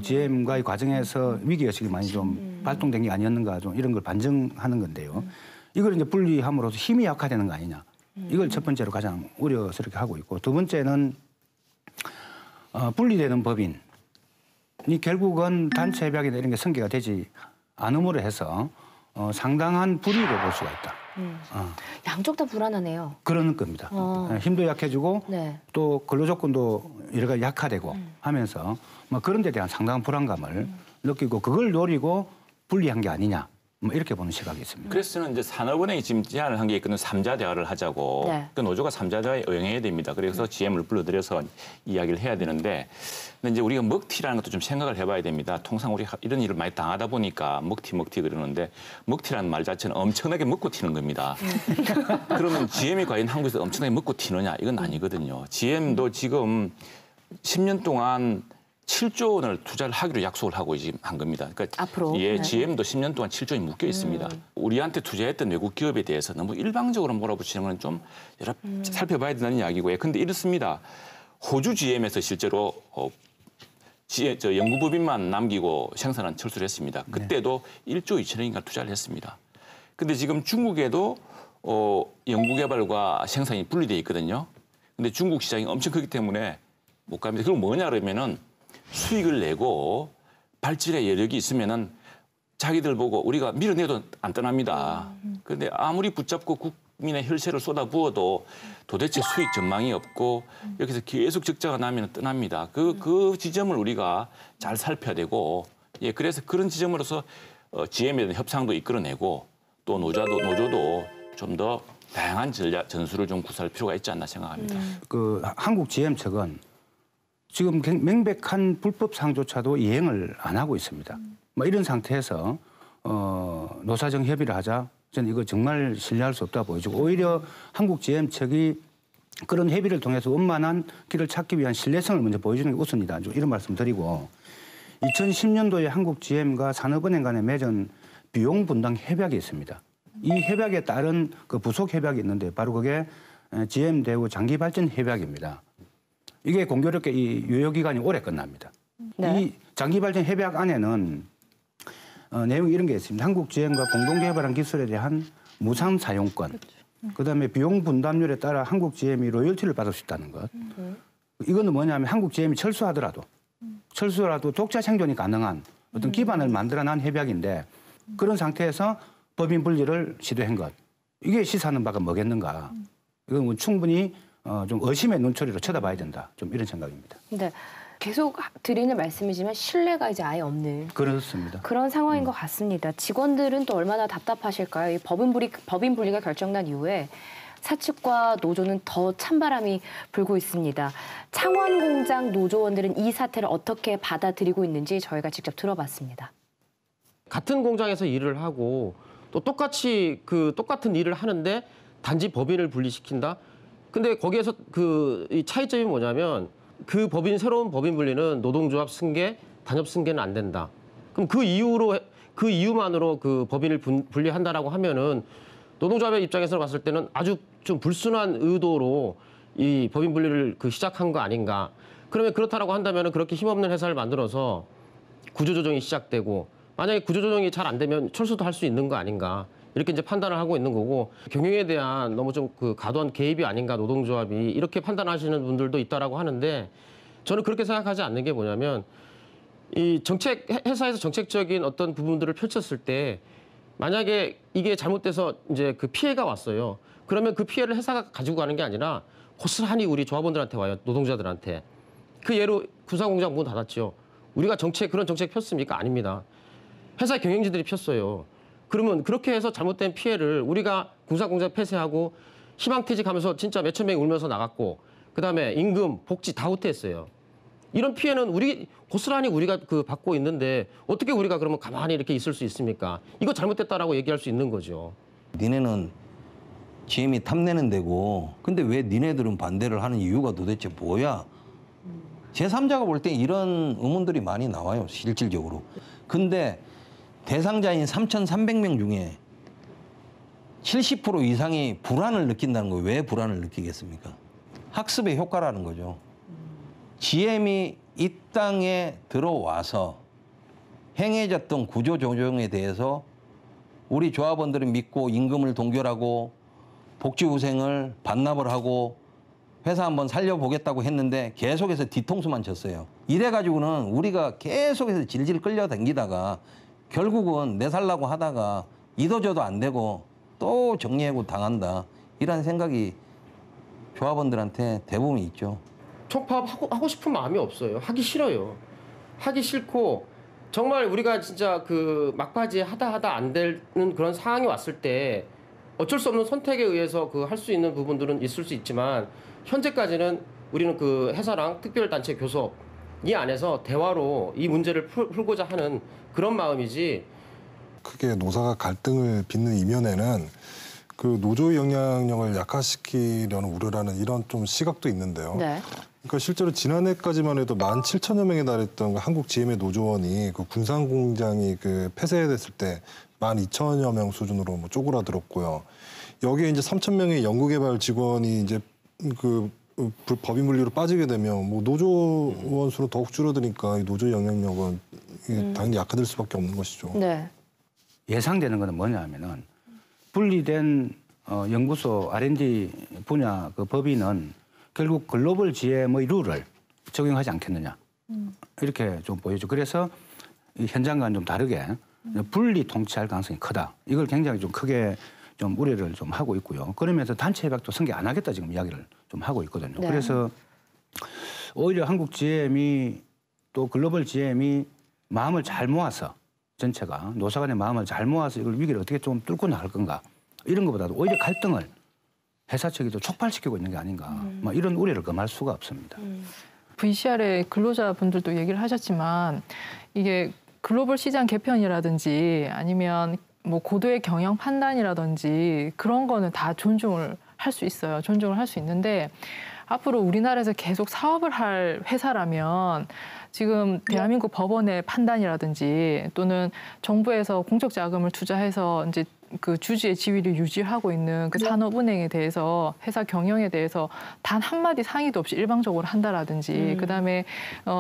GM과의 과정에서 위기의식이 많이 좀 발동된 게 아니었는가 좀 이런 걸 반증하는 건데요. 이걸 이제 분리함으로써 힘이 약화되는 거 아니냐. 이걸 첫 번째로 가장 우려스럽게 하고 있고 두 번째는 분리되는 법인이 결국은 단체 협약이나 이런 게 성계가 되지 않음으로 해서 상당한 불이익을 볼 수가 있다. 양쪽 다 불안하네요. 그러는 겁니다. 힘도 약해지고 네. 또 근로조건도 여러 가지 약화되고 하면서 그런 데 대한 상당한 불안감을 느끼고 그걸 노리고 분리한 게 아니냐. 뭐 이렇게 보는 시각이 있습니다. 그래서 저는 이제 산업은행이 지금 제안을 한 게 있거든요. 3자 대화를 하자고. 네. 그 노조가 3자 대화에 응해야 됩니다. 그래서 GM을 불러들여서 이야기를 해야 되는데 근데 이제 우리가 먹튀라는 것도 좀 생각을 해봐야 됩니다. 통상 우리가 이런 일을 많이 당하다 보니까 먹튀 그러는데 먹튀라는 말 자체는 엄청나게 먹고 튀는 겁니다. 그러면 GM이 과연 한국에서 엄청나게 먹고 튀느냐? 이건 아니거든요. GM도 지금 10년 동안 7조 원을 투자를 하기로 약속을 하고 지금 한 겁니다. 그러니까 앞으로? 예, 네. GM도 10년 동안 7조 원이 묶여 있습니다. 우리한테 투자했던 외국 기업에 대해서 너무 일방적으로 몰아붙이는 건 좀 여러 살펴봐야 된다는 이야기고요. 근데 이렇습니다. 호주 GM에서 실제로 연구법인만 남기고 생산한 철수를 했습니다. 그때도 1조 2천억인가 투자를 했습니다. 근데 지금 중국에도 연구개발과 생산이 분리되어 있거든요. 근데 중국 시장이 엄청 크기 때문에 못 갑니다. 그럼 뭐냐 그러면은 수익을 내고 발전의 여력이 있으면은 자기들 보고 우리가 밀어내도 안 떠납니다. 그런데 아무리 붙잡고 국민의 혈세를 쏟아부어도 도대체 수익 전망이 없고 여기서 계속 적자가 나면 떠납니다. 그 지점을 우리가 잘 살펴야 되고 예, 그래서 그런 지점으로서 GM에 대한 협상도 이끌어내고 또 노조도 좀 더 다양한 전술을 좀 구사할 필요가 있지 않나 생각합니다. 그 한국 GM 측은 지금 명백한 불법 사항조차도 이행을 안 하고 있습니다. 뭐 이런 상태에서 노사정 협의를 하자. 저는 이거 정말 신뢰할 수 없다 보여지고 오히려 한국 GM 측이 그런 협의를 통해서 원만한 길을 찾기 위한 신뢰성을 먼저 보여주는 게 우선이다. 이런 말씀 드리고 2010년도에 한국 GM과 산업은행 간에 맺은 비용 분담 협약이 있습니다. 이 협약에 따른 그 부속 협약이 있는데 바로 그게 GM 대우 장기 발전 협약입니다. 이게 공교롭게 이 유효 기간이 올해 끝납니다. 네. 이 장기 발전 협약 안에는 내용이 이런 게 있습니다. 한국 GM과 공동 개발한 기술에 대한 무상 사용권, 그다음에 비용 분담률에 따라 한국 GM이 로열티를 받을 수 있다는 것. 이거는 뭐냐면 한국 GM이 철수하더라도 독자 생존이 가능한 어떤 기반을 만들어낸 협약인데 그런 상태에서 법인 분리를 시도한 것. 이게 시사하는 바가 뭐겠는가. 이건 충분히 좀 의심의 눈초리로 쳐다봐야 된다. 좀 이런 생각입니다. 근데 계속 드리는 말씀이지만 신뢰가 이제 아예 없는 그렇습니다. 그런 상황인 것 같습니다. 직원들은 또 얼마나 답답하실까요? 이 법인 분리가 결정난 이후에 사측과 노조는 더 찬바람이 불고 있습니다. 창원공장 노조원들은 이 사태를 어떻게 받아들이고 있는지 저희가 직접 들어봤습니다. 같은 공장에서 일을 하고 또 똑같이 똑같은 일을 하는데 단지 법인을 분리시킨다. 근데 거기에서 이 차이점이 뭐냐면 새로운 법인 분리는 노동조합 승계, 단협 승계는 안 된다. 그럼 그 이유만으로 그 법인을 분리한다라고 하면은 노동조합의 입장에서 봤을 때는 아주 좀 불순한 의도로 이 법인 분리를 시작한 거 아닌가. 그러면 그렇다라고 한다면은 그렇게 힘없는 회사를 만들어서 구조조정이 시작되고 만약에 구조조정이 잘 안 되면 철수도 할 수 있는 거 아닌가. 이렇게 이제 판단을 하고 있는 거고 경영에 대한 너무 좀 과도한 개입이 아닌가 노동조합이 이렇게 판단하시는 분들도 있다라고 하는데 저는 그렇게 생각하지 않는 게 뭐냐면 이 회사에서 정책적인 어떤 부분들을 펼쳤을 때 만약에 이게 잘못돼서 이제 그 피해가 왔어요. 그러면 그 피해를 회사가 가지고 가는 게 아니라 고스란히 우리 조합원들한테 와요. 노동자들한테. 그 예로 군사공장 문 닫았죠. 우리가 그런 정책 폈습니까? 아닙니다. 회사 경영진들이 폈어요. 그러면 그렇게 해서 잘못된 피해를 우리가 군사공장 폐쇄하고 희망퇴직하면서 진짜 몇천 명이 울면서 나갔고 그다음에 임금, 복지 다 후퇴했어요. 이런 피해는 고스란히 우리가 받고 있는데 어떻게 우리가 그러면 가만히 이렇게 있을 수 있습니까? 이거 잘못됐다라고 얘기할 수 있는 거죠. 니네는 GM이 탐내는 데고 근데 왜 니네들은 반대를 하는 이유가 도대체 뭐야? 제3자가 볼 때 이런 의문들이 많이 나와요. 실질적으로. 근데 대상자인 3,300명 중에 70% 이상이 불안을 느낀다는 거예요. 왜 불안을 느끼겠습니까? 학습의 효과라는 거죠. GM이 이 땅에 들어와서 행해졌던 구조조정에 대해서 우리 조합원들이 믿고 임금을 동결하고 복지후생을 반납을 하고 회사 한번 살려보겠다고 했는데 계속해서 뒤통수만 쳤어요. 이래가지고는 우리가 계속해서 질질 끌려다니다가 결국은 내살라고 하다가 이도저도 안 되고 또 정리해고 당한다. 이런 생각이 조합원들한테 대부분 있죠. 총파업 하고 싶은 마음이 없어요. 하기 싫어요. 하기 싫고 정말 우리가 진짜 그 막바지에 하다 안 되는 그런 상황이 왔을 때 어쩔 수 없는 선택에 의해서 그 할 수 있는 부분들은 있을 수 있지만 현재까지는 우리는 그 회사랑 특별단체 교섭 이 안에서 대화로 이 문제를 풀고자 하는 그런 마음이지. 크게 노사가 갈등을 빚는 이면에는 그 노조의 영향력을 약화시키려는 우려라는 이런 좀 시각도 있는데요. 네. 그러니까 실제로 지난해까지만 해도 17,000여 명에 달했던 그 한국 GM의 노조원이 그 군산 공장이 그 폐쇄됐을 때 12,000여 명 수준으로 뭐 쪼그라들었고요. 여기에 이제 3,000명의 연구개발 직원이 이제 그 법인 분리로 빠지게 되면 뭐 노조원 수는 더욱 줄어드니까 이 노조 영향력은 당연히 약화될 수밖에 없는 것이죠. 네. 예상되는 것은 뭐냐면은 분리된 연구소 R&D 분야 그 법인은 결국 글로벌 GM의 룰을 적용하지 않겠느냐 이렇게 좀 보여죠. 그래서 이 현장과는 좀 다르게 분리 통치할 가능성이 크다. 이걸 굉장히 좀 크게 좀 우려를 좀 하고 있고요. 그러면서 단체 협약도 승계 안 하겠다 지금 이야기를 좀 하고 있거든요. 네. 그래서 오히려 한국 GM이 또 글로벌 GM이 마음을 잘 모아서 전체가 노사 간의 마음을 잘 모아서 이걸 위기를 어떻게 좀 뚫고 나갈 건가 이런 것보다도 오히려 갈등을 회사 측이 촉발시키고 있는 게 아닌가 뭐 이런 우려를 금할 수가 없습니다. VCR의 근로자분들도 얘기를 하셨지만 이게 글로벌 시장 개편이라든지 아니면 뭐 고도의 경영 판단이라든지 그런 거는 다 존중을 할 수 있어요. 존중을 할 수 있는데 앞으로 우리나라에서 계속 사업을 할 회사라면 지금 대한민국 법원의 판단이라든지 또는 정부에서 공적 자금을 투자해서 이제 그 주주의 지위를 유지하고 있는 그 산업은행에 대해서 회사 경영에 대해서 단 한마디 상의도 없이 일방적으로 한다라든지 그다음에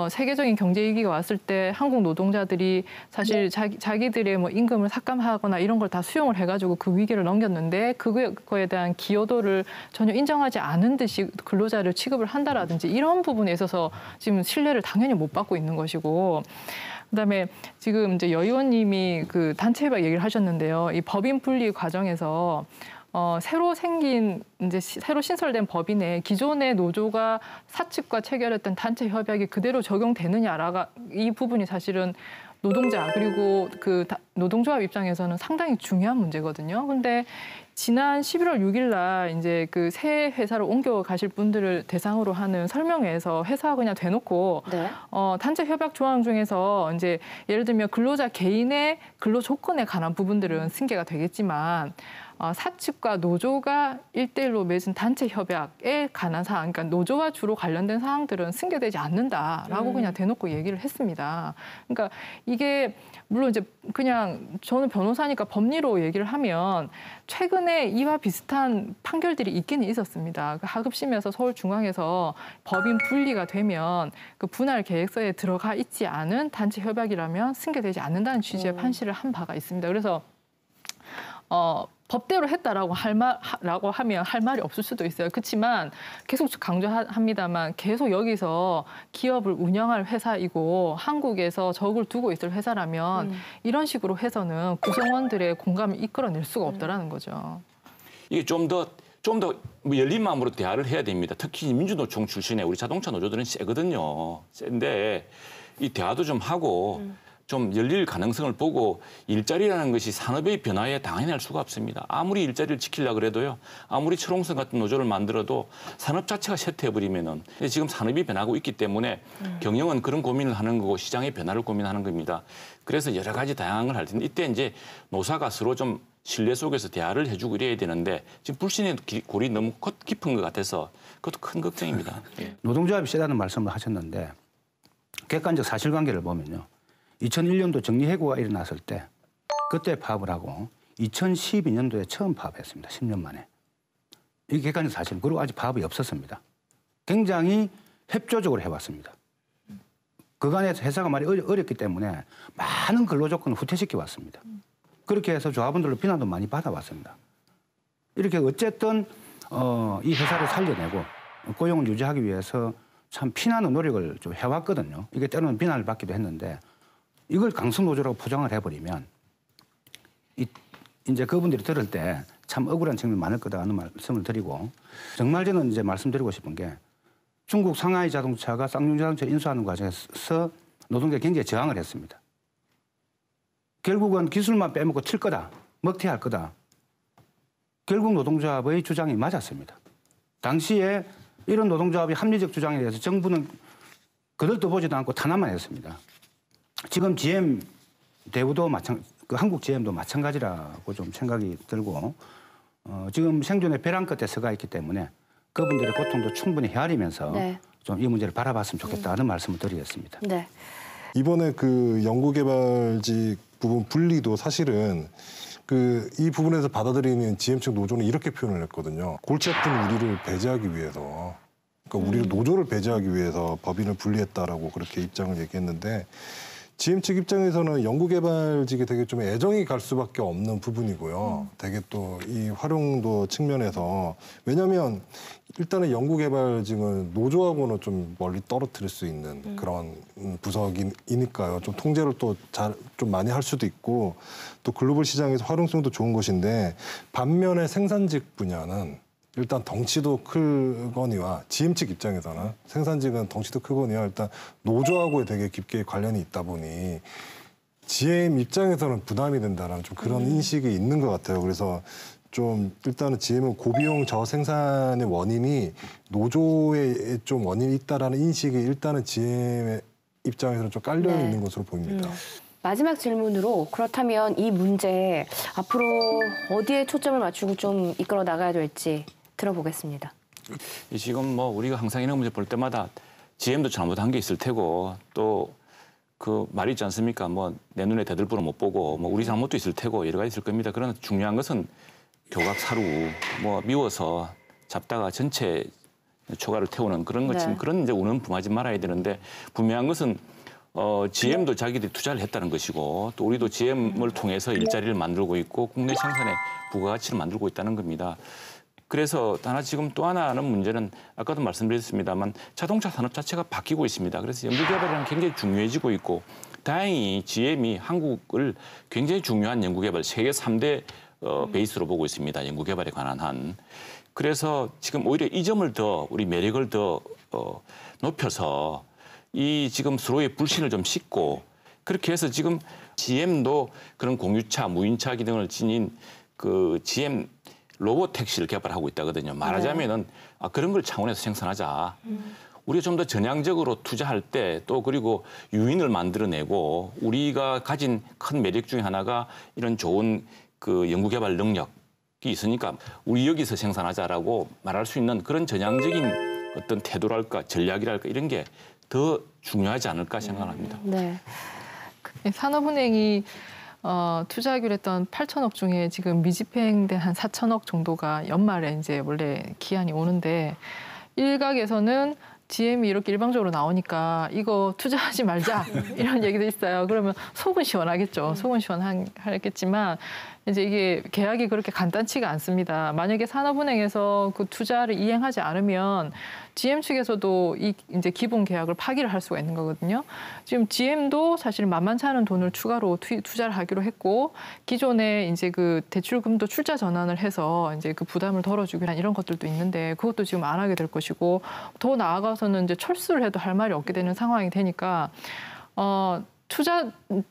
세계적인 경제 위기가 왔을 때 한국 노동자들이 사실 자기들의 뭐 임금을 삭감하거나 이런 걸 다 수용을 해가지고 그 위기를 넘겼는데 그거에 대한 기여도를 전혀 인정하지 않은 듯이 근로자를 취급을 한다라든지 이런 부분에 있어서 지금 신뢰를 당연히 못 받고 있는 것이고 그다음에 지금 이제 여 의원님이 그 단체 협약 얘기를 하셨는데요. 이 법인 분리 과정에서 새로 신설된 법인에 기존의 노조가 사측과 체결했던 단체 협약이 그대로 적용되느냐라가 이 부분이 사실은 노동자 그리고 그 노동조합 입장에서는 상당히 중요한 문제거든요. 근데 지난 11월 6일 날 이제 그 새 회사로 옮겨 가실 분들을 대상으로 하는 설명회에서 회사가 그냥 대놓고 네. 단체 협약 조항 중에서 이제 예를 들면 근로자 개인의 근로 조건에 관한 부분들은 승계가 되겠지만 사측과 노조가 1대1로 맺은 단체 협약에 관한 사항, 그러니까 노조와 주로 관련된 사항들은 승계되지 않는다라고 그냥 대놓고 얘기를 했습니다. 그러니까 이게 물론 이제 그냥 저는 변호사니까 법리로 얘기를 하면 최근에 이와 비슷한 판결들이 있기는 있었습니다. 그 하급심에서 서울중앙에서 법인 분리가 되면 그 분할 계획서에 들어가 있지 않은 단체 협약이라면 승계되지 않는다는 취지의 판시를 한 바가 있습니다. 그래서 법대로 했다라고 하면 할 말이 없을 수도 있어요. 그렇지만 계속 강조합니다만 계속 여기서 기업을 운영할 회사이고 한국에서 적을 두고 있을 회사라면 이런 식으로 해서는 구성원들의 공감을 이끌어낼 수가 없다라는 거죠. 이게 좀 더 열린 마음으로 대화를 해야 됩니다. 특히 민주노총 출신의 우리 자동차 노조들은 세거든요. 센데 이 대화도 좀 하고 좀 열릴 가능성을 보고 일자리라는 것이 산업의 변화에 당연히 할 수가 없습니다. 아무리 일자리를 지키려고 해도요. 아무리 철옹성 같은 노조를 만들어도 산업 자체가 쇠퇴해버리면은 지금 산업이 변하고 있기 때문에 경영은 그런 고민을 하는 거고 시장의 변화를 고민하는 겁니다. 그래서 여러 가지 다양한 걸 할 텐데 이때 이제 노사가 서로 좀 신뢰 속에서 대화를 해주고 이래야 되는데 지금 불신의 골이 너무 깊은 것 같아서 그것도 큰 걱정입니다. 예. 노동조합이 세다는 말씀을 하셨는데 객관적 사실관계를 보면요. 2001년도 정리해고가 일어났을 때 그때 파업을 하고 2012년도에 처음 파업했습니다. 10년 만에. 이게 객관적 사실. 그리고 아직 파업이 없었습니다. 굉장히 협조적으로 해왔습니다. 그간에 회사가 많이 어렵기 때문에 많은 근로조건을 후퇴시켜 왔습니다. 그렇게 해서 조합원들로 비난도 많이 받아왔습니다. 이렇게 어쨌든 이 회사를 살려내고 고용을 유지하기 위해서 참 피나는 노력을 좀 해왔거든요. 이게 때로는 비난을 받기도 했는데 이걸 강성노조라고 포장을 해버리면 이제 그분들이 들을 때 참 억울한 측면이 많을 거다라는 말씀을 드리고 정말 저는 이제 말씀드리고 싶은 게 중국 상하이 자동차가 쌍용 자동차 인수하는 과정에서 노동자 굉장히 저항을 했습니다. 결국은 기술만 빼먹고 튈 거다. 먹튀할 거다. 결국 노동조합의 주장이 맞았습니다. 당시에 이런 노동조합이 합리적 주장에 대해서 정부는 거들떠 보지도 않고 탄압만 했습니다. 지금 GM 대우도 한국 GM도 마찬가지라고 좀 생각이 들고 지금 생존의 벼랑 끝에 서가 있기 때문에 그분들의 고통도 충분히 헤아리면서 네. 좀 이 문제를 바라봤으면 좋겠다는 말씀을 드리겠습니다. 네. 이번에 그 연구개발직 부분 분리도 사실은 이 부분에서 받아들이는 GM 측 노조는 이렇게 표현을 했거든요. 골치 아픈 우리를 배제하기 위해서, 그러니까 우리를 노조를 배제하기 위해서 법인을 분리했다라고 그렇게 입장을 얘기했는데 GM 측 입장에서는 연구개발직에 되게 좀 애정이 갈 수밖에 없는 부분이고요. 되게 또 이 활용도 측면에서 왜냐하면 일단은 연구개발직은 노조하고는 좀 멀리 떨어뜨릴 수 있는 그런 부서이니까요. 좀 통제를 또 좀 많이 할 수도 있고 또 글로벌 시장에서 활용성도 좋은 것인데 반면에 생산직 분야는 일단 덩치도 크거니와 GM 측 입장에서는 생산직은 덩치도 크거니와 일단 노조하고 되게 깊게 관련이 있다 보니 GM 입장에서는 부담이 된다는 좀 그런 인식이 있는 것 같아요. 그래서 좀 일단은 GM은 고비용 저생산의 원인이 노조에 좀 원인이 있다라는 인식이 일단은 GM의 입장에서는 좀 깔려 있는 것으로 보입니다. 마지막 질문으로 그렇다면 이 문제 앞으로 어디에 초점을 맞추고 좀 이끌어 나가야 될지 들어보겠습니다. 지금 뭐 우리가 항상 이런 문제 볼 때마다 GM도 잘못한 게 있을 테고 또 그 말이 있지 않습니까? 뭐 내 눈에 대들보를 못 보고 뭐 우리 잘못도 있을 테고 여러 가지 있을 겁니다. 그러나 중요한 것은 교각 사루 뭐 미워서 잡다가 전체 초가를 태우는 그런 것 지금 그런 이제 우는 범하지 말아야 되는데 분명한 것은 GM도 자기들이 투자를 했다는 것이고 또 우리도 GM을 통해서 일자리를 만들고 있고 국내 생산의 부가가치를 만들고 있다는 겁니다. 그래서 지금 또 하나는 문제는 아까도 말씀드렸습니다만 자동차 산업 자체가 바뀌고 있습니다. 그래서 연구개발이란 굉장히 중요해지고 있고 다행히 GM이 한국을 굉장히 중요한 연구개발 세계 3대 베이스로 보고 있습니다. 연구개발에 관한 한. 그래서 지금 오히려 이 점을 더 우리 매력을 더 높여서 이 지금 서로의 불신을 좀 씻고 그렇게 해서 지금 GM도 그런 공유차, 무인차 기능을 지닌 그 GM 로봇 택시를 개발하고 있다거든요. 말하자면은 그런 걸 차원에서 생산하자. 우리가 좀 더 전향적으로 투자할 때 또 그리고 유인을 만들어내고 우리가 가진 큰 매력 중에 하나가 이런 좋은 그 연구개발 능력이 있으니까 우리 여기서 생산하자라고 말할 수 있는 그런 전향적인 어떤 태도랄까 전략이랄까 이런 게 더 중요하지 않을까 생각합니다. 네. 산업은행이 투자하기로 했던 8천억 중에 지금 미집행된 한 4천억 정도가 연말에 이제 원래 기한이 오는데 일각에서는 GM이 이렇게 일방적으로 나오니까 이거 투자하지 말자 이런 얘기도 있어요. 그러면 속은 시원하겠죠. 속은 시원하겠지만 이제 이게 계약이 그렇게 간단치가 않습니다. 만약에 산업은행에서 그 투자를 이행하지 않으면 GM 측에서도 이제 기본 계약을 파기를 할 수가 있는 거거든요. 지금 GM도 사실 만만치 않은 돈을 추가로 투자를 하기로 했고 기존에 이제 그 대출금도 출자 전환을 해서 이제 그 부담을 덜어주기 위한 이런 것들도 있는데 그것도 지금 안 하게 될 것이고 더 나아가서는 이제 철수를 해도 할 말이 없게 되는 상황이 되니까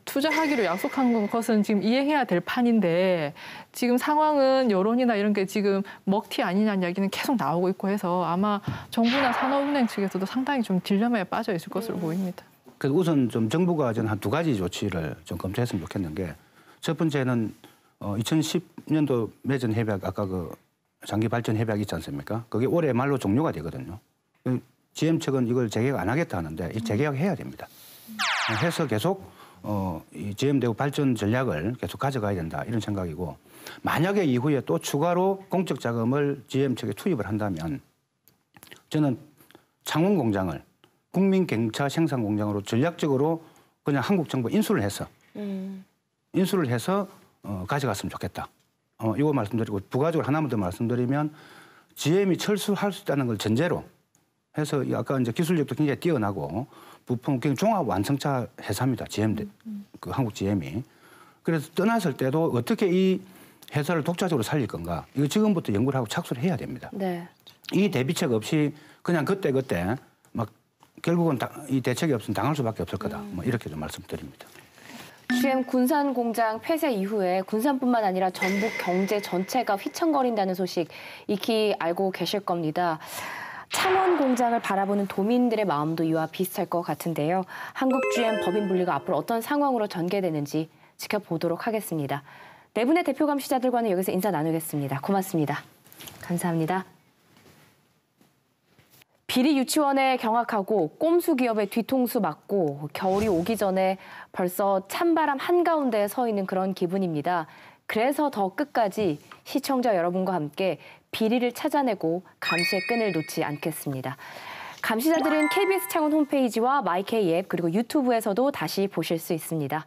투자하기로 약속한 것은 지금 이행해야 될 판인데 지금 상황은 여론이나 이런 게 지금 먹튀 아니냐는 이야기는 계속 나오고 있고 해서 아마 정부나 산업은행 측에서도 상당히 좀 딜레마에 빠져 있을 것으로 보입니다. 그래서 우선 좀 정부가 한 두 가지 조치를 좀 검토했으면 좋겠는 게 첫 번째는 2010년도 맺은 협약 아까 그 장기 발전 협약이 있지 않습니까? 그게 올해 말로 종료가 되거든요. GM 측은 이걸 재계약 안 하겠다 하는데 이 재계약해야 됩니다. 해서 계속 이 GM 대우 발전 전략을 계속 가져가야 된다 이런 생각이고 만약에 이후에 또 추가로 공적 자금을 GM 측에 투입을 한다면 저는 창원 공장을 국민 경차 생산 공장으로 전략적으로 그냥 한국 정부 인수를 해서 가져갔으면 좋겠다. 이거 말씀드리고 부가적으로 하나만 더 말씀드리면 GM이 철수할 수 있다는 걸 전제로 해서 아까 이제 기술력도 굉장히 뛰어나고 부품 굉장히 종합 완성차 회사입니다. 그 한국 GM이. 그래서 떠났을 때도 어떻게 이 회사를 독자적으로 살릴 건가? 이거 지금부터 연구를 하고 착수를 해야 됩니다. 네. 이 대비책 없이 그냥 그때 막 결국은 이 대책이 없으면 당할 수밖에 없을 거다. 뭐 이렇게 좀 말씀드립니다. GM 군산 공장 폐쇄 이후에 군산뿐만 아니라 전북 경제 전체가 휘청거린다는 소식 익히 알고 계실 겁니다. 창원 공장을 바라보는 도민들의 마음도 이와 비슷할 것 같은데요. 한국 GM 법인 분리가 앞으로 어떤 상황으로 전개되는지 지켜보도록 하겠습니다. 네 분의 대표 감시자들과는 여기서 인사 나누겠습니다. 고맙습니다. 감사합니다. 비리 유치원에 경악하고 꼼수 기업의 뒤통수 맞고 겨울이 오기 전에 벌써 찬바람 한가운데에 서 있는 그런 기분입니다. 그래서 더 끝까지 시청자 여러분과 함께 비리를 찾아내고 감시의 끈을 놓지 않겠습니다. 감시자들은 KBS 창원 홈페이지와 마이케이 앱 그리고 유튜브에서도 다시 보실 수 있습니다.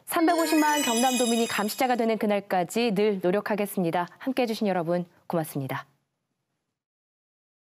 350만 경남도민이 감시자가 되는 그날까지 늘 노력하겠습니다. 함께해 주신 여러분 고맙습니다.